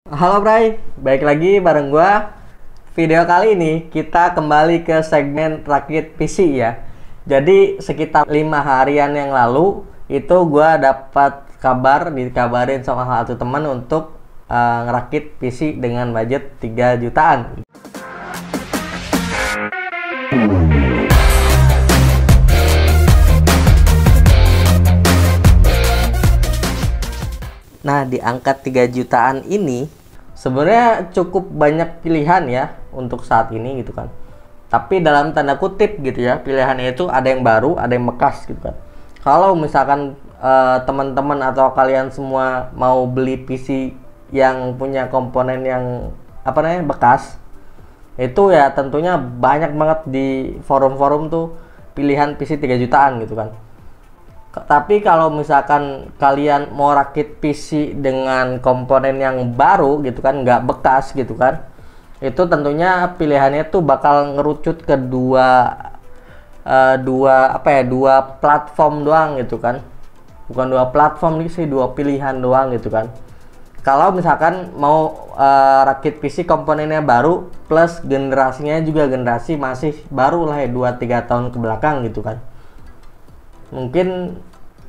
Halo Bray, baik lagi bareng gua. Video kali ini kita kembali ke segmen rakit PC ya. Jadi sekitar 5 harian yang lalu itu gua dapat dikabarin sama salah satu teman untuk ngerakit PC dengan budget 3 jutaan. Nah, di angka 3 jutaan ini sebenarnya cukup banyak pilihan ya untuk saat ini gitu kan. Tapi dalam tanda kutip gitu ya, pilihannya itu ada yang baru, ada yang bekas gitu kan. Kalau misalkan teman-teman atau kalian semua mau beli PC yang punya komponen yang bekas, itu ya tentunya banyak banget di forum-forum tuh pilihan PC 3 jutaan gitu kan. Tapi kalau misalkan kalian mau rakit PC dengan komponen yang baru gitu kan, nggak bekas gitu kan, itu tentunya pilihannya tuh bakal ngerucut ke dua platform doang gitu kan. Bukan dua platform nih sih, dua pilihan doang gitu kan. Kalau misalkan mau rakit PC komponennya baru plus generasinya juga generasi masih baru lah ya, 2-3 tahun ke belakang gitu kan. Mungkin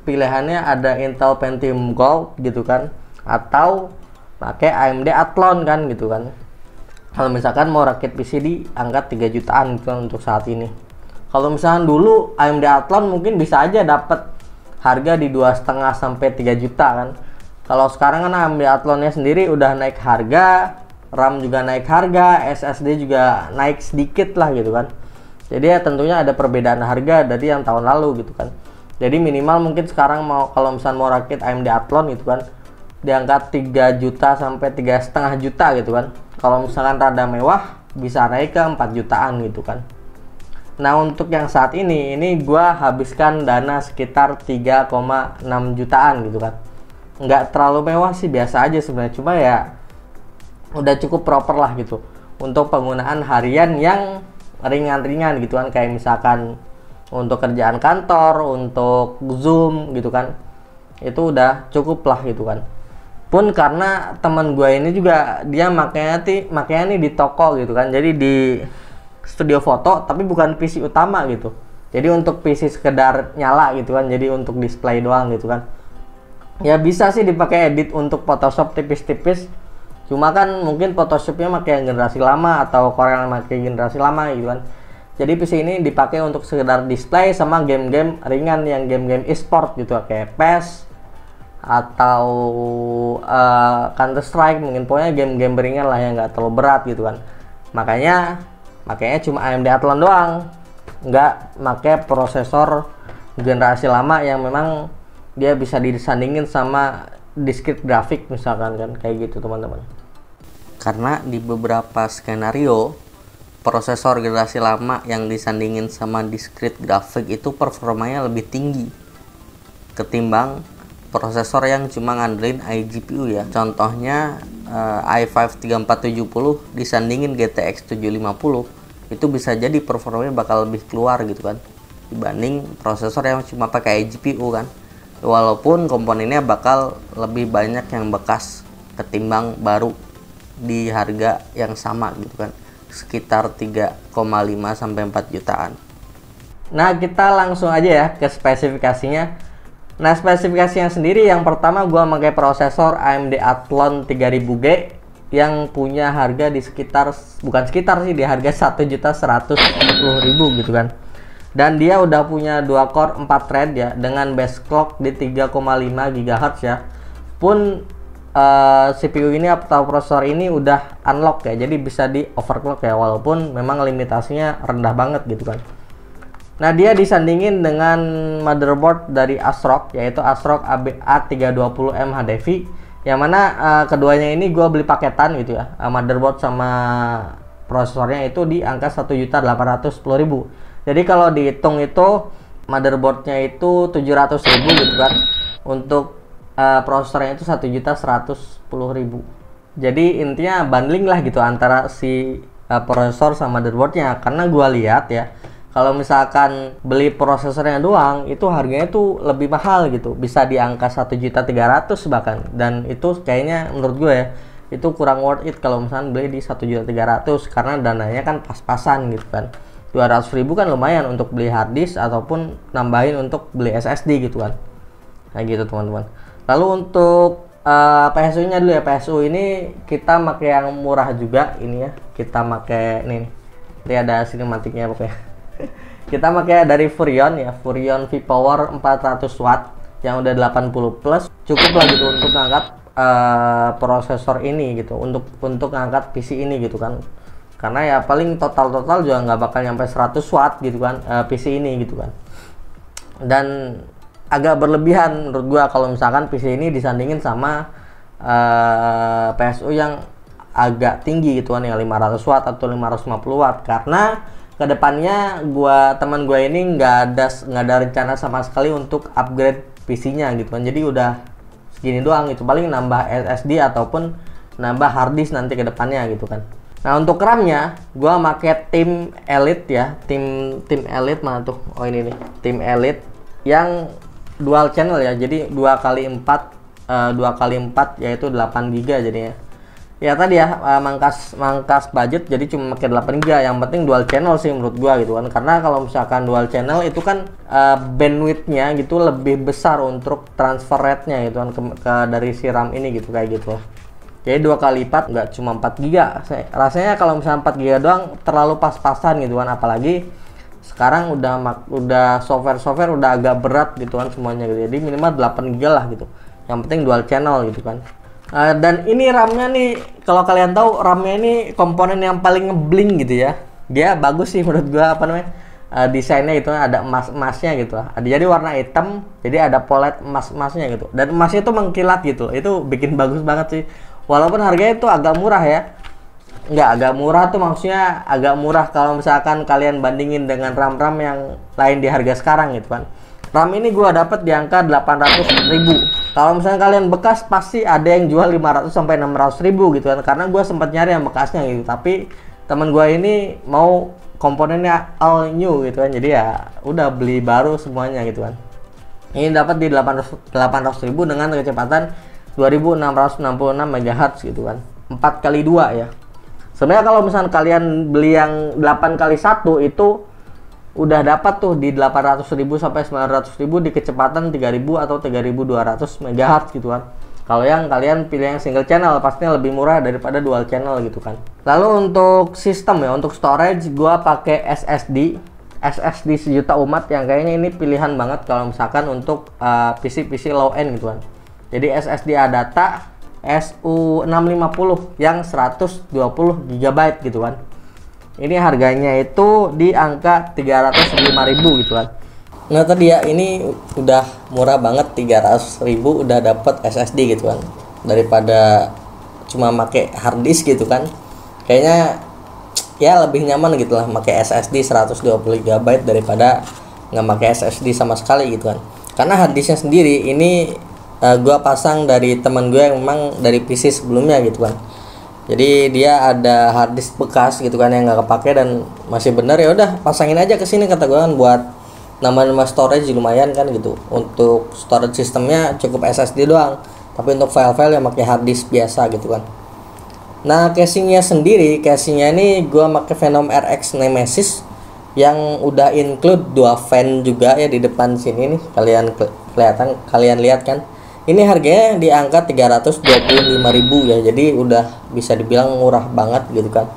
pilihannya ada Intel Pentium Gold gitu kan, atau pakai AMD Athlon kan gitu kan. Kalau misalkan mau rakit PC di angka 3 jutaan gitu kan untuk saat ini. Kalau misalkan dulu AMD Athlon mungkin bisa aja dapat harga di 2,5 sampai 3 juta kan. Kalau sekarang kan AMD Athlonnya sendiri udah naik harga, RAM juga naik harga, SSD juga naik sedikit lah gitu kan. Jadi ya tentunya ada perbedaan harga dari yang tahun lalu gitu kan. Jadi minimal mungkin sekarang kalau misalnya mau rakit AMD Athlon gitu kan, di angka 3 juta sampai 3,5 juta gitu kan. Kalau misalkan rada mewah bisa naik ke 4 jutaan gitu kan. Nah, untuk yang saat ini gua habiskan dana sekitar 3,6 jutaan gitu kan. Nggak terlalu mewah sih, biasa aja sebenarnya, cuma ya udah cukup proper lah gitu untuk penggunaan harian yang ringan-ringan gitu kan, kayak misalkan untuk kerjaan kantor, untuk Zoom gitu kan, itu udah cukup lah gitu kan. Pun karena teman gue ini juga dia makanya nih di toko gitu kan, jadi di studio foto tapi bukan PC utama gitu. Jadi untuk PC sekedar nyala gitu kan, jadi untuk display doang gitu kan. Ya bisa sih dipakai edit untuk Photoshop tipis-tipis, cuma kan mungkin Photoshopnya pakai generasi lama atau Corel pakai generasi lama gitu kan. Jadi PC ini dipakai untuk sekedar display sama game-game ringan, yang game-game e-sport gitu kayak PES atau Counter Strike, mungkin pokoknya game-game ringan lah yang nggak terlalu berat gitu kan. Makanya cuma AMD Athlon doang, nggak pakai prosesor generasi lama yang memang dia bisa disandingin sama discrete grafik misalkan kan, kayak gitu teman-teman. Karena di beberapa skenario prosesor generasi lama yang disandingin sama discrete grafik itu performanya lebih tinggi ketimbang prosesor yang cuma ngandelin iGPU ya. Contohnya i5 3470 disandingin GTX 750 itu bisa jadi performanya bakal lebih keluar gitu kan, dibanding prosesor yang cuma pakai iGPU kan. Walaupun komponennya bakal lebih banyak yang bekas ketimbang baru di harga yang sama gitu kan, sekitar 3,5 sampai 4 jutaan. Nah, kita langsung aja ya ke spesifikasinya. Nah, spesifikasinya sendiri yang pertama gua pakai prosesor AMD Athlon 3000G yang punya harga di di harga 1.110.000 gitu kan. Dan dia udah punya 2 core 4 thread ya, dengan base clock di 3,5 GHz ya. Pun CPU ini atau prosesor ini udah unlock ya, jadi bisa di overclock ya, walaupun memang limitasinya rendah banget gitu kan. Nah, dia disandingin dengan motherboard dari ASRock, yaitu ASRock A320M HDVI, yang mana keduanya ini gue beli paketan gitu ya, motherboard sama prosesornya itu di angka 1.810.000. Jadi kalau dihitung itu motherboardnya itu 700.000 gitu kan, untuk prosesornya itu 1.110.000. Jadi intinya bundling lah gitu antara si prosesor sama motherboardnya. Karena gua lihat ya, kalau misalkan beli prosesornya doang itu harganya tuh lebih mahal gitu, bisa di angka 1.300.000 bahkan. Dan itu kayaknya menurut gue ya itu kurang worth it kalau misalnya beli di 1.300.000 karena dananya kan pas-pasan gitu kan. 200.000 kan lumayan untuk beli hard disk ataupun nambahin untuk beli SSD gitu kan. Nah gitu teman-teman. Lalu untuk PSU nya dulu ya. PSU ini kita pakai yang murah juga ini ya. Kita pakai ini ada sinematiknya pokoknya. Kita pakai dari Furion ya, Furion V-Power 400 watt yang udah 80 plus. Cukup lah gitu untuk ngangkat prosesor ini gitu, untuk ngangkat PC ini gitu kan. Karena ya paling total juga nggak bakal nyampe 100 watt gitu kan PC ini gitu kan. Dan agak berlebihan menurut gua kalau misalkan PC ini disandingin sama PSU yang agak tinggi gitu kan, yang 500 watt atau 550 watt. Karena kedepannya teman gua ini nggak ada rencana sama sekali untuk upgrade PC-nya gitu kan. Jadi udah segini doang itu, paling nambah SSD ataupun nambah hard disk nanti kedepannya gitu kan. Nah untuk RAM-nya gua pakai tim Elite ya, tim Elite mana tuh? Oh ini nih, tim Elite yang dual channel ya, jadi 2x4 yaitu 8 GB jadinya. Ya tadi ya mangkas budget jadi cuma pakai 8 GB. Yang penting dual channel sih menurut gua gitu kan. Karena kalau misalkan dual channel itu kan bandwidth-nya gitu lebih besar untuk transfer rate-nya gitu kan ke dari si RAM ini gitu kayak gitu. Jadi 2 kali lipat, nggak cuma 4 GB. Rasanya kalau misalnya 4 GB doang terlalu pas-pasan gitu kan, apalagi sekarang udah software udah agak berat gitu kan semuanya gitu. Jadi minimal 8 GB lah gitu. Yang penting dual channel gitu kan. Dan ini RAM-nya nih, kalau kalian tahu RAM-nya ini komponen yang paling ngebling gitu ya. Dia bagus sih menurut gua, apa namanya? Desainnya itu ada emasnya gitu. Jadi warna hitam, jadi ada polet emasnya gitu. Dan emasnya itu mengkilat gitu. Itu bikin bagus banget sih. Walaupun harganya itu agak murah ya. Nggak agak murah tuh maksudnya agak murah kalau misalkan kalian bandingin dengan RAM-RAM yang lain di harga sekarang gitu kan. RAM ini gua dapat di angka 800.000. Kalau misalnya kalian bekas pasti ada yang jual 500 sampai 600.000 gitu kan. Karena gua sempat nyari yang bekasnya gitu, tapi teman gua ini mau komponennya all new gitu kan. Jadi ya udah beli baru semuanya gitu kan. Ini dapat di 800.000 dengan kecepatan 2666 MHz gitu kan. 4x2 ya. Sebenarnya kalau misalnya kalian beli yang 8x1 itu udah dapat tuh di 800.000 sampai 900.000 di kecepatan 3000 atau 3200 MHz gitu kan. Kalau yang kalian pilih yang single channel pastinya lebih murah daripada dual channel gitu kan. Lalu untuk sistem ya, untuk storage gua pakai SSD sejuta umat yang kayaknya ini pilihan banget kalau misalkan untuk PC low end gitu kan. Jadi SSD ADATA SU650 yang 120 GB gitu kan. Ini harganya itu di angka 305.000 gitu kan. Nah tadi ya ini udah murah banget, 300.000 udah dapat SSD gitu kan. Daripada cuma pakai hard disk gitu kan. Kayaknya ya lebih nyaman gitu lah pakai SSD 120 GB daripada nggak pakai SSD sama sekali gitu kan. Karena hard disknya sendiri ini gua pasang dari teman gue yang memang dari PC sebelumnya gitu kan. Jadi dia ada hard disk bekas gitu kan yang nggak kepake dan masih bener, ya udah pasangin aja ke sini kata gue kan, buat nambah storage lumayan kan gitu. Untuk storage sistemnya cukup SSD doang, tapi untuk file-file yang pakai hard disk biasa gitu kan. Nah casingnya sendiri, casingnya ini gue pakai Phenom RX Nemesis yang udah include 2 fan juga ya di depan sini nih, kalian lihat kan. Ini harganya di angka 325.000 ya, jadi udah bisa dibilang murah banget gitu kan.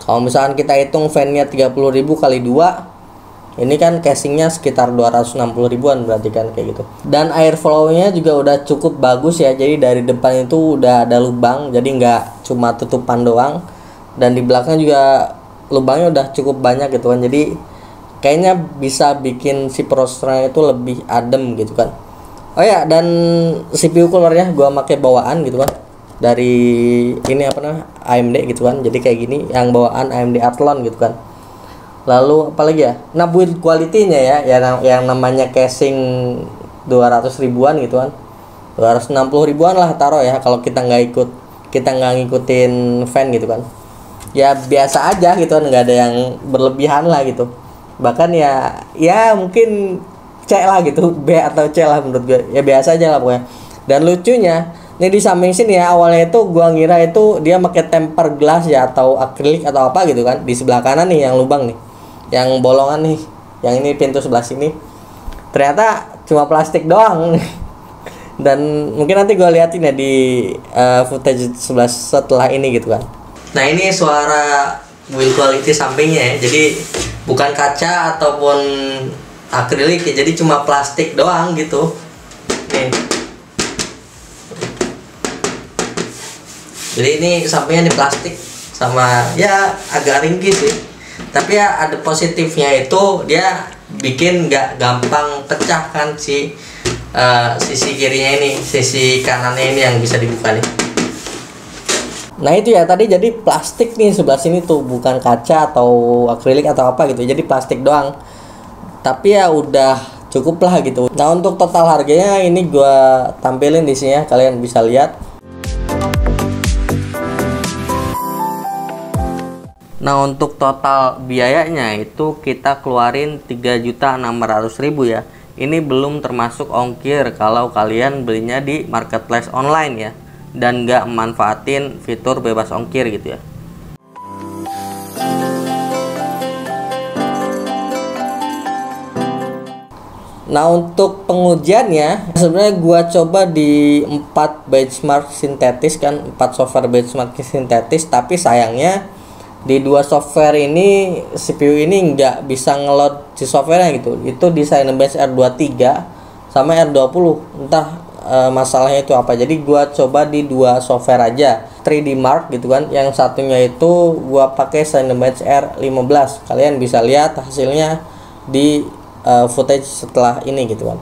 Kalau misalkan kita hitung fan-nya 30.000 kali 2, ini kan casingnya sekitar 260 ribuan berarti kan kayak gitu. Dan airflow-nya juga udah cukup bagus ya, jadi dari depan itu udah ada lubang, jadi nggak cuma tutupan doang. Dan di belakang juga lubangnya udah cukup banyak gitu kan, jadi kayaknya bisa bikin si prosesornya itu lebih adem gitu kan. Oh ya, dan CPU coolernya gua pakai bawaan gitu kan, dari ini apa namanya AMD gitu kan, jadi kayak gini yang bawaan AMD Athlon gitu kan. Lalu apalagi ya, nah build quality-nya ya yang namanya casing 200 ribuan gitu kan, 260 ribuan lah taruh ya, kalau kita nggak ngikutin fan gitu kan, ya biasa aja gitu kan, nggak ada yang berlebihan lah gitu. Bahkan ya mungkin C lah gitu, B atau C lah menurut gue, ya biasa aja lah pokoknya. Dan lucunya Ini di samping sini ya, awalnya itu gua ngira itu dia pakai tempered glass ya atau akrilik atau apa gitu kan. Di sebelah kanan nih yang lubang nih, yang bolongan nih, yang ini pintu sebelah sini. Ternyata cuma plastik doang. Dan mungkin nanti gua liatin ya di footage setelah ini gitu kan. Nah ini suara build quality sampingnya ya. Jadi bukan kaca ataupun akrilik ya, jadi cuma plastik doang gitu. Nih. Jadi ini sampingnya di plastik sama ya agak ringkih sih. Tapi ya ada positifnya itu dia bikin nggak gampang pecah kan si sisi kirinya ini, sisi kanannya ini yang bisa dibuka nih. Nah itu ya tadi, jadi plastik nih sebelah sini tuh, bukan kaca atau akrilik atau apa gitu, jadi plastik doang. Tapi ya udah cukup lah gitu. Nah untuk total harganya ini gua tampilin di sini ya, kalian bisa lihat. Nah untuk total biayanya itu kita keluarin 3.600.000 ya. Ini belum termasuk ongkir kalau kalian belinya di marketplace online ya, dan nggak manfaatin fitur bebas ongkir gitu ya. Nah untuk pengujiannya sebenarnya gua coba di 4 benchmark sintetis kan, 4 software benchmark sintetis, tapi sayangnya di 2 software ini CPU ini nggak bisa ngeload si softwarenya gitu. Itu di Cinebench R23 sama R20, entah masalahnya itu apa. Jadi gua coba di 2 software aja, 3D Mark gitu kan. Yang satunya itu gua pakai Cinebench R15. Kalian bisa lihat hasilnya di footage setelah ini gitu kan.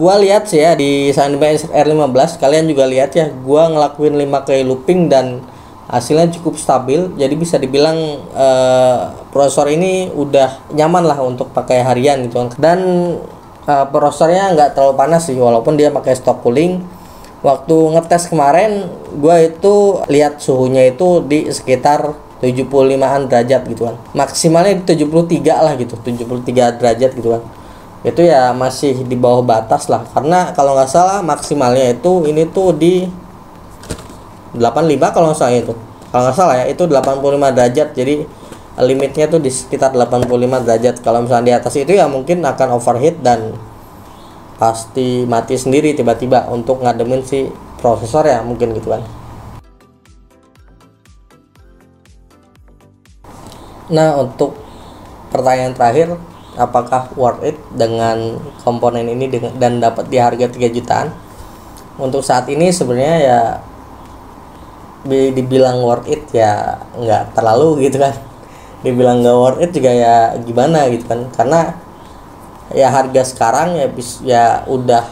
Gua lihat sih ya di Cinebench R15, kalian juga lihat ya, gua ngelakuin 5 kali looping dan hasilnya cukup stabil. Jadi bisa dibilang prosesor ini udah nyaman lah untuk pakai harian gitu kan. Dan prosesornya nggak terlalu panas sih, walaupun dia pakai stock cooling. Waktu ngetes kemarin gua itu lihat suhunya itu di sekitar 75-an derajat gitu kan. Maksimalnya di 73 lah gitu, 73 derajat gitu kan. Itu ya masih di bawah batas lah, karena kalau nggak salah maksimalnya itu ini tuh di 85 kalau nggak salah itu. Kalau nggak salah ya itu 85 derajat. Jadi limitnya tuh di sekitar 85 derajat. Kalau misalnya di atas itu ya mungkin akan overheat dan pasti mati sendiri tiba-tiba untuk ngademin si prosesor ya mungkin gitu kan. Nah untuk pertanyaan terakhir, apakah worth it dengan komponen ini dan dapat di harga 3 jutaan? Untuk saat ini sebenarnya ya dibilang worth it ya nggak terlalu gitu kan. Dibilang nggak worth it juga ya gimana gitu kan, karena ya harga sekarang ya udah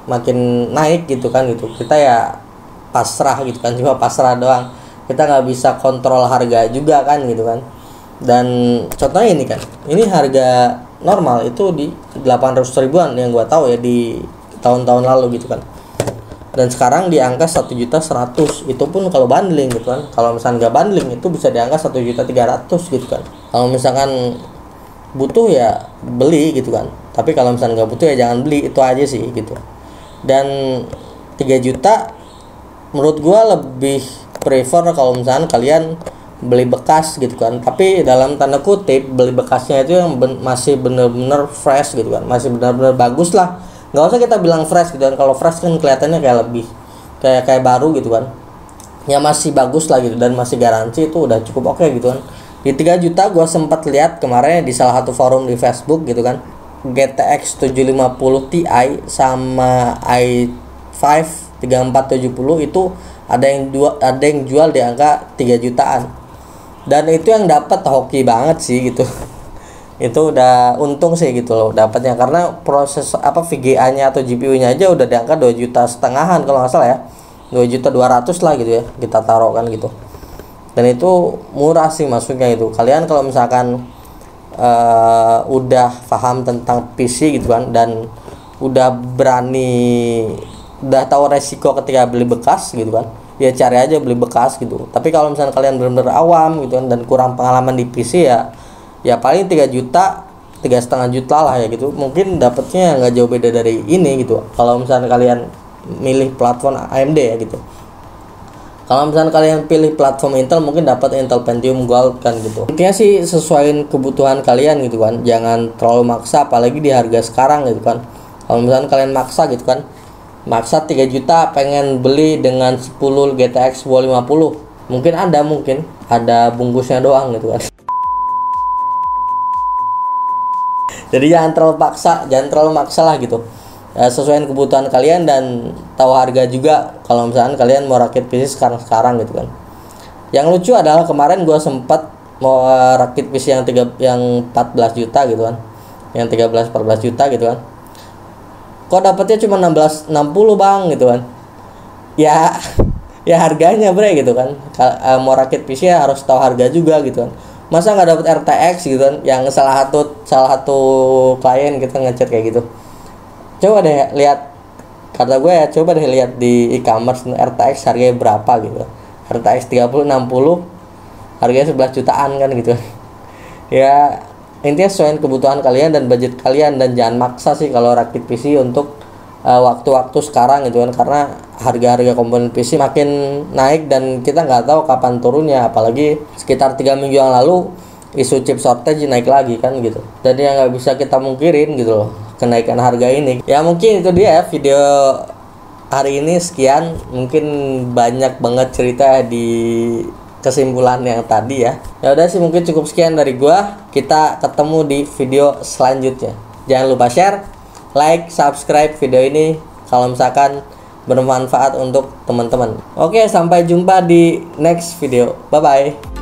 makin naik gitu kan gitu. Kita ya pasrah gitu kan, cuma pasrah doang, kita nggak bisa kontrol harga juga kan gitu kan. Dan contohnya ini kan, ini harga normal itu di 800 ribuan yang gua tahu ya di tahun-tahun lalu gitu kan. Dan sekarang di angka 1.100.000, itu pun kalau bundling gitu kan. Kalau misalkan nggak bundling itu bisa di angka 1.300.000 gitu kan. Kalau misalkan butuh ya beli gitu kan, tapi kalau misalkan nggak butuh ya jangan beli, itu aja sih gitu. Dan 3 juta menurut gua lebih prefer kalau misalkan kalian beli bekas gitu kan. Tapi dalam tanda kutip beli bekasnya itu yang masih bener-bener fresh gitu kan, masih bener-bener bagus lah. Nggak usah kita bilang fresh gitu kan, kalau fresh kan kelihatannya kayak lebih kayak baru gitu kan. Ya masih bagus lah gitu, dan masih garansi, itu udah cukup oke gitu kan. Di 3 juta gua sempat lihat kemarin di salah satu forum di Facebook gitu kan, GTX 750 Ti sama i5 3470 itu ada yang jual di angka 3 jutaan. Dan itu yang dapat hoki banget sih gitu. Itu udah untung sih gitu loh dapatnya, karena proses VGA-nya atau GPU-nya aja udah di angka 2 juta setengahan kalau nggak salah ya, 2.200.000 lah gitu ya kita taruh kan gitu. Dan itu murah sih masuknya itu. Kalian kalau misalkan udah paham tentang PC gitu kan, dan udah tahu resiko ketika beli bekas gitu kan, ya cari aja beli bekas gitu. Tapi kalau misalkan kalian benar-benar awam gitu kan dan kurang pengalaman di PC ya paling 3 juta, 3,5 juta lah ya gitu, mungkin dapatnya nggak jauh beda dari ini gitu. Kalau misalnya kalian milih platform AMD ya gitu. Kalau misalnya kalian pilih platform Intel mungkin dapat Intel Pentium Gold kan gitu. Intinya sih sesuaiin kebutuhan kalian gitu kan. Jangan terlalu maksa apalagi di harga sekarang gitu kan. Kalau misalnya kalian maksa gitu kan, maksa 3 juta pengen beli dengan 10 GTX 250, mungkin ada bungkusnya doang gitu kan. Jadi jangan terlalu maksa lah gitu. Sesuaiin kebutuhan kalian dan tahu harga juga kalau misalnya kalian mau rakit PC sekarang gitu kan. Yang lucu adalah kemarin gue sempat mau rakit PC yang 14 juta gitu kan, yang 13-14 juta gitu kan, kok dapetnya cuma 1660 bang gitu kan. Ya harganya bre gitu kan. Mau rakit PC ya harus tahu harga juga gitu kan. Masa nggak dapet RTX gitu kan, yang salah satu klien kita ngechat kayak gitu. Coba deh lihat, kata gue ya, coba deh lihat di e-commerce RTX harganya berapa gitu. RTX 3060 harganya 11 jutaan kan gitu. Ya intinya sesuaiin kebutuhan kalian dan budget kalian, dan jangan maksa sih kalau rakit PC untuk waktu-waktu sekarang gitu kan, karena harga-harga komponen PC makin naik dan kita nggak tahu kapan turunnya. Apalagi sekitar 3 minggu yang lalu isu chip shortage naik lagi kan gitu, dan yang nggak bisa kita mungkirin gitu loh kenaikan harga ini. Ya mungkin itu dia video hari ini, sekian. Mungkin banyak banget cerita di kesimpulan yang tadi ya. Ya udah sih, mungkin cukup sekian dari gua. Kita ketemu di video selanjutnya. Jangan lupa share, like, subscribe video ini kalau misalkan bermanfaat untuk teman-teman. Oke, sampai jumpa di next video. Bye bye.